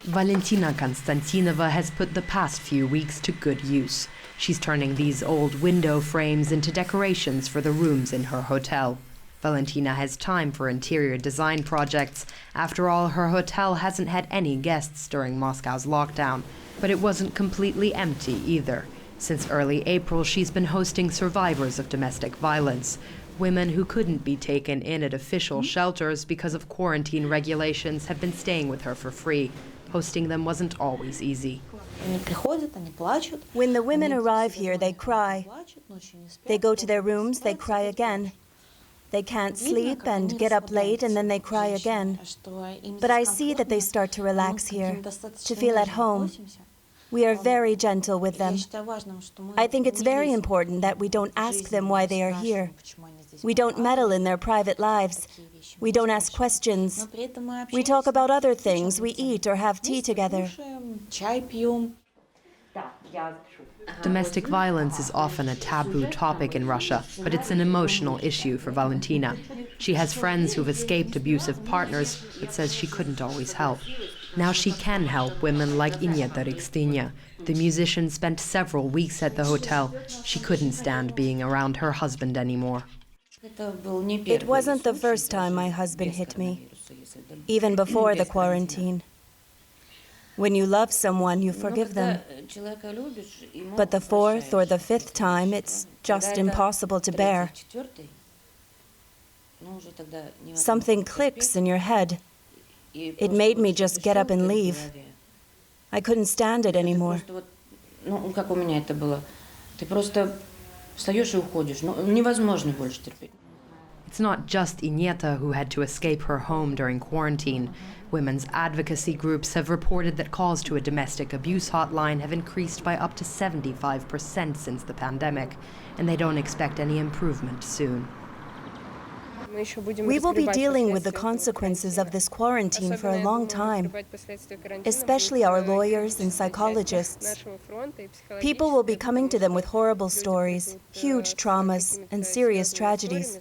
Valentina Konstantinova has put the past few weeks to good use. She's turning these old window frames into decorations for the rooms in her hotel. Valentina has time for interior design projects. After all, her hotel hasn't had any guests during Moscow's lockdown. But it wasn't completely empty either. Since early April, she's been hosting survivors of domestic violence. Women who couldn't be taken in at official shelters because of quarantine regulations have been staying with her for free. Hosting them wasn't always easy. When the women arrive here, they cry. They go to their rooms, they cry again. They can't sleep and get up late, and then they cry again. But I see that they start to relax here, to feel at home. We are very gentle with them. I think it's very important that we don't ask them why they are here. We don't meddle in their private lives. We don't ask questions. We talk about other things. We eat or have tea together. Domestic violence is often a taboo topic in Russia, but it's an emotional issue for Valentina. She has friends who've escaped abusive partners, but says she couldn't always help. Now she can help women like Inyeta Rykstynia. The musician spent several weeks at the hotel. She couldn't stand being around her husband anymore. It wasn't the first time my husband hit me, even before the quarantine. When you love someone, you forgive them. But the fourth or the fifth time, it's just impossible to bear. Something clicks in your head. It made me just get up and leave. I couldn't stand it anymore. It's not just Inyeta who had to escape her home during quarantine. Women's advocacy groups have reported that calls to a domestic abuse hotline have increased by up to 75% since the pandemic, and they don't expect any improvement soon. We will be dealing with the consequences of this quarantine for a long time, especially our lawyers and psychologists. People will be coming to them with horrible stories, huge traumas, and serious tragedies.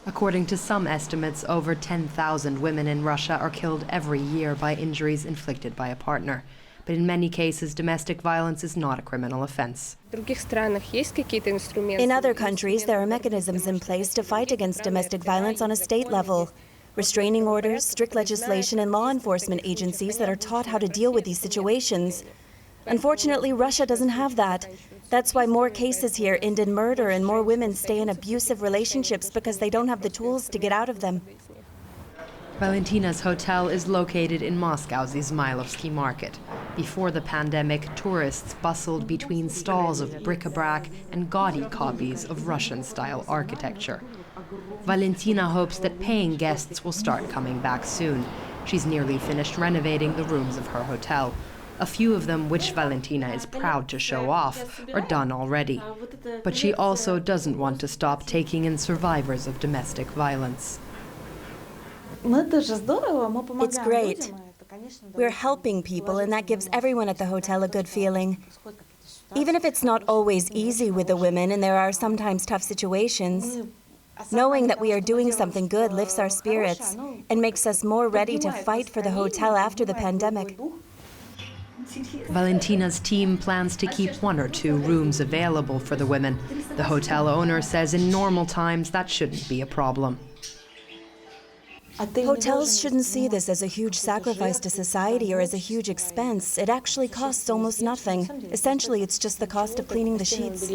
According to some estimates, over 10,000 women in Russia are killed every year by injuries inflicted by a partner. But in many cases, domestic violence is not a criminal offense. In other countries, there are mechanisms in place to fight against domestic violence on a state level. Restraining orders, strict legislation, and law enforcement agencies that are taught how to deal with these situations. Unfortunately, Russia doesn't have that. That's why more cases here end in murder and more women stay in abusive relationships because they don't have the tools to get out of them. Valentina's hotel is located in Moscow's Izmailovsky market. Before the pandemic, tourists bustled between stalls of bric-a-brac and gaudy copies of Russian-style architecture. Valentina hopes that paying guests will start coming back soon. She's nearly finished renovating the rooms of her hotel. A few of them, which Valentina is proud to show off, are done already. But she also doesn't want to stop taking in survivors of domestic violence. It's great. We're helping people, and that gives everyone at the hotel a good feeling. Even if it's not always easy with the women, and there are sometimes tough situations, knowing that we are doing something good lifts our spirits and makes us more ready to fight for the hotel after the pandemic. Valentina's team plans to keep 1 or 2 rooms available for the women. The hotel owner says in normal times that shouldn't be a problem. Hotels shouldn't see this as a huge sacrifice to society or as a huge expense. It actually costs almost nothing. Essentially, it's just the cost of cleaning the sheets.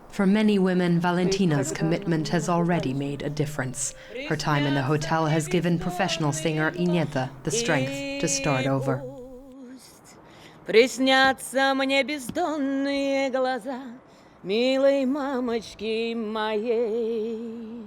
For many women, Valentina's commitment has already made a difference. Her time in the hotel has given professional singer Inyeta the strength to start over. Приснятся мне бездонные глаза милой мамочки моей.